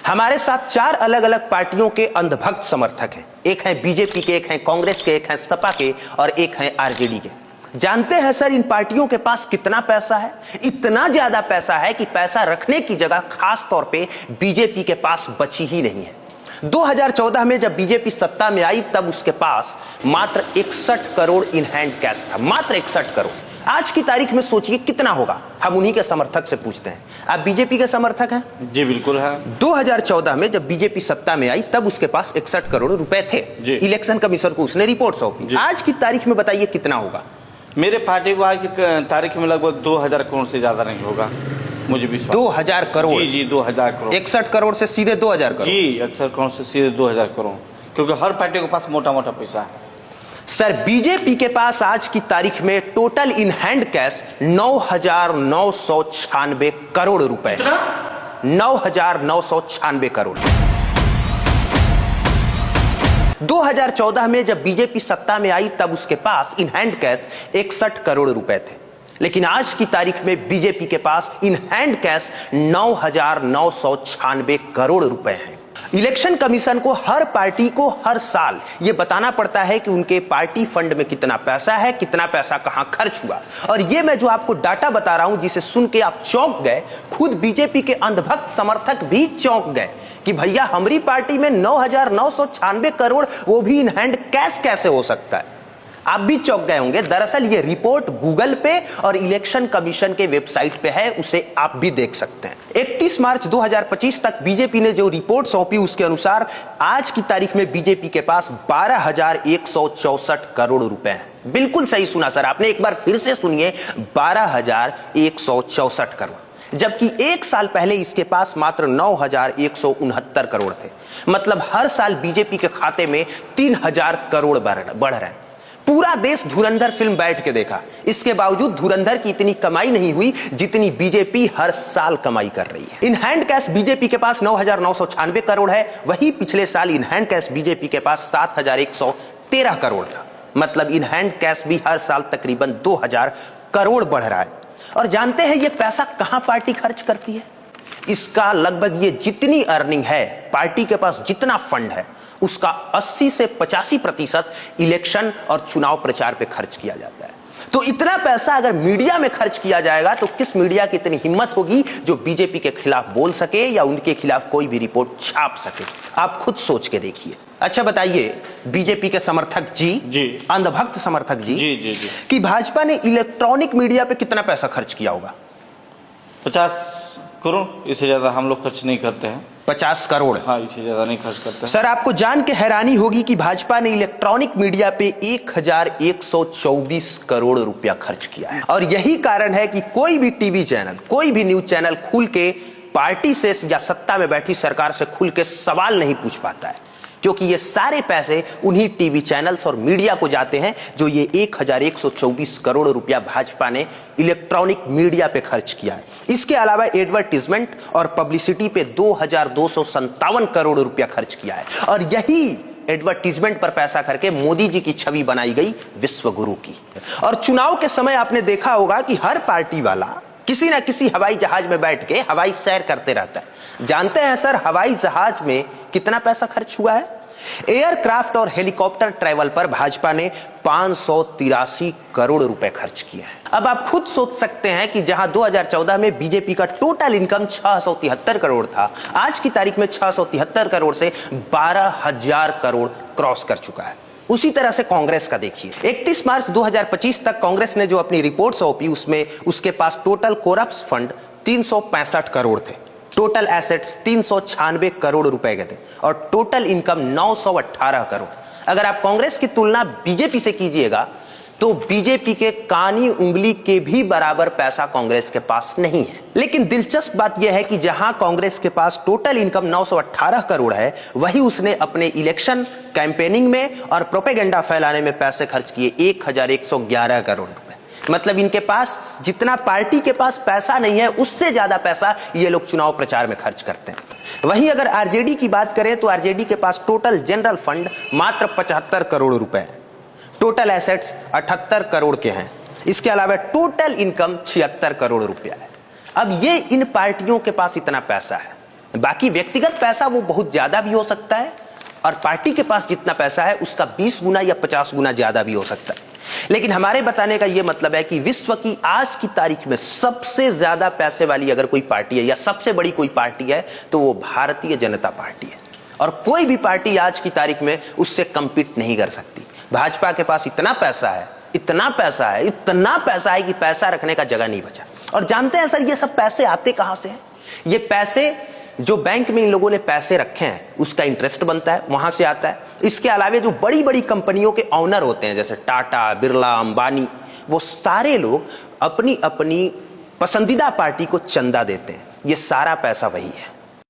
हमारे साथ चार अलग अलग पार्टियों के अंधभक्त समर्थक हैं। एक है बीजेपी के, एक है कांग्रेस के, एक है सपा के और एक है आरजेडी के। जानते हैं सर इन पार्टियों के पास कितना पैसा है? इतना ज्यादा पैसा है कि पैसा रखने की जगह खास तौर पे बीजेपी के पास बची ही नहीं है। 2014 में जब बीजेपी सत्ता में आई तब उसके पास मात्र 61 करोड़ इन हैंड कैश था, मात्र 61 करोड़। आज की तारीख में सोचिए कितना होगा। हम उन्हीं के समर्थक से पूछते हैं, आप बीजेपी के समर्थक हैं? जी बिल्कुल है। 2014 में जब बीजेपी सत्ता में आई तब उसके पास 61 करोड़ रुपए थे। इलेक्शन कमीशन को उसने रिपोर्ट सौंपी। आज की तारीख में बताइए कितना होगा? मेरे पार्टी को आज की तारीख में लगभग 2000 करोड़ से ज्यादा नहीं होगा, मुझे विश्वास। 2000 करोड़? जी 2000 करोड़। 61 करोड़ से सीधे 2000 करोड़? जी 61 करोड़ से सीधे 2000 करोड़, क्योंकि हर पार्टी के पास मोटा मोटा पैसा है। सर बीजेपी के पास आज की तारीख में total in hand cash 9,996 crore रुपए है। 9,996 करोड़। 2014 में जब बीजेपी सत्ता में आई तब उसके पास इन हैंड कैश 61 करोड़ रुपए थे, लेकिन आज की तारीख में बीजेपी के पास इन हैंड कैश 9,996 करोड़ रुपए हैं। इलेक्शन कमीशन को हर पार्टी को हर साल यह बताना पड़ता है कि उनके पार्टी फंड में कितना पैसा है, कितना पैसा कहां खर्च हुआ। और यह मैं जो आपको डाटा बता रहा हूं जिसे सुन के आप चौंक गए, खुद बीजेपी के अंधभक्त समर्थक भी चौंक गए कि भैया हमारी पार्टी में 9,996 करोड़, वो भी इन हैंड कैश कैसे हो सकता है? आप भी चौंक गए होंगे। दरअसल ये रिपोर्ट गूगल पे और इलेक्शन कमीशन के वेबसाइट पे है, उसे आप भी देख सकते हैं। 31 मार्च 2025 तक बीजेपी ने जो रिपोर्ट सौंपी उसके अनुसार आज की तारीख में बीजेपी के पास 12,164 करोड़ रुपए हैं। बिल्कुल सही सुना सर आपने, एक बार फिर से सुनिए, 12,164 करोड़, जबकि एक साल पहले इसके पास मात्र 9,169 करोड़ थे। मतलब हर साल बीजेपी के खाते में 3,000 करोड़ बढ़ रहे हैं। पूरा देश धुरंधर फिल्म बैठ के देखा, इसके बावजूद धुरंधर की इतनी कमाई नहीं हुई जितनी बीजेपी हर साल कमाई कर रही है। इन हैंड कैश बीजेपी के पास 9,996 करोड़ है, वही पिछले साल इन हैंड कैश बीजेपी के पास 7,113 करोड़ था। मतलब इन हैंड कैश भी हर साल तकरीबन 2,000 करोड़ बढ़ रहा है। और जानते हैं ये पैसा कहां पार्टी खर्च करती है? इसका लगभग ये जितनी अर्निंग है, पार्टी के पास जितना फंड है, उसका 80 से 85% इलेक्शन और चुनाव प्रचार पे खर्च किया जाता है। तो इतना पैसा अगर मीडिया में खर्च किया जाएगा तो किस मीडिया की इतनी हिम्मत होगी जो बीजेपी के खिलाफ बोल सके या उनके खिलाफ कोई भी रिपोर्ट छाप सके? आप खुद सोच के देखिए। अच्छा बताइए बीजेपी के समर्थक जी, अंधभक्त समर्थक जी, कि भाजपा ने इलेक्ट्रॉनिक मीडिया पे कितना पैसा खर्च किया होगा? 50 करोड़, इससे ज्यादा हम लोग खर्च नहीं करते हैं। 50 करोड़? हाँ, इससे ज्यादा नहीं खर्च करते। सर आपको जान के हैरानी होगी कि भाजपा ने इलेक्ट्रॉनिक मीडिया पे 1,124 करोड़ रुपया खर्च किया है। और यही कारण है कि कोई भी टीवी चैनल, कोई भी न्यूज चैनल खुल के पार्टी से या सत्ता में बैठी सरकार से खुल के सवाल नहीं पूछ पाता है, क्योंकि ये सारे पैसे उन्हीं टीवी चैनल्स और मीडिया को जाते हैं जो ये 1,124 करोड़ रुपया भाजपा ने इलेक्ट्रॉनिक मीडिया पे खर्च किया है। इसके अलावा एडवर्टीजमेंट और पब्लिसिटी पे 2,257 करोड़ रुपया खर्च किया है। और यही एडवर्टीजमेंट पर पैसा करके मोदी जी की छवि बनाई गई विश्व गुरु की। और चुनाव के समय आपने देखा होगा कि हर पार्टी वाला किसी ना किसी हवाई जहाज में बैठ के हवाई सैर करते रहता है। जानते हैं सर हवाई जहाज में कितना पैसा खर्च हुआ है? एयरक्राफ्ट और हेलीकॉप्टर ट्रैवल पर भाजपा ने 583 करोड़ रुपए खर्च किए हैं। अब आप खुद सोच सकते हैं कि जहां 2014 में बीजेपी का टोटल इनकम 673 करोड़ था, आज की तारीख में 673 करोड़ से 12,000 करोड़ क्रॉस कर चुका है। उसी तरह से कांग्रेस का देखिए, 31 मार्च 2025 तक कांग्रेस ने जो अपनी रिपोर्ट सौंपी उसमें उसके पास टोटल कोरप्स फंड 365 करोड़ थे, टोटल एसेट्स 396 करोड़ रुपए के थे और टोटल इनकम 918 करोड़। अगर आप कांग्रेस की तुलना बीजेपी से कीजिएगा तो बीजेपी के कानी उंगली के भी बराबर पैसा कांग्रेस के पास नहीं है। लेकिन दिलचस्प बात यह है कि जहां कांग्रेस के पास टोटल इनकम 918 करोड़ है, वही उसने अपने इलेक्शन कैंपेनिंग में और प्रोपेगेंडा फैलाने में पैसे खर्च किए 1,111 करोड़ रुपए। मतलब इनके पास जितना पार्टी के पास पैसा नहीं है उससे ज्यादा पैसा ये लोग चुनाव प्रचार में खर्च करते हैं। वहीं अगर आरजेडी की बात करें तो आरजेडी के पास टोटल जनरल फंड मात्र 75 करोड़ रुपए है, टोटल एसेट्स 78 करोड़ के हैं, इसके अलावा टोटल इनकम 76 करोड़ रुपया है। अब ये इन पार्टियों के पास इतना पैसा है, बाकी व्यक्तिगत पैसा वो बहुत ज्यादा भी हो सकता है और पार्टी के पास जितना पैसा है उसका 20 गुना या 50 गुना ज्यादा भी हो सकता है। लेकिन हमारे बताने का यह मतलब है कि विश्व की आज की तारीख में सबसे ज्यादा पैसे वाली अगर कोई पार्टी है या सबसे बड़ी कोई पार्टी है तो वो भारतीय जनता पार्टी है और कोई भी पार्टी आज की तारीख में उससे कंपीट नहीं कर सकती। भाजपा के पास इतना पैसा है, इतना पैसा है, इतना पैसा है कि पैसा रखने का जगह नहीं बचा। और जानते हैं सर ये सब पैसे आते कहां से हैं? ये पैसे जो बैंक में इन लोगों ने पैसे रखे हैं उसका इंटरेस्ट बनता है, वहां से आता है। इसके अलावा जो बड़ी बड़ी कंपनियों के ऑनर होते हैं जैसे टाटा, बिरला, अंबानी, वो सारे लोग अपनी अपनी पसंदीदा पार्टी को चंदा देते हैं। ये सारा पैसा वही है।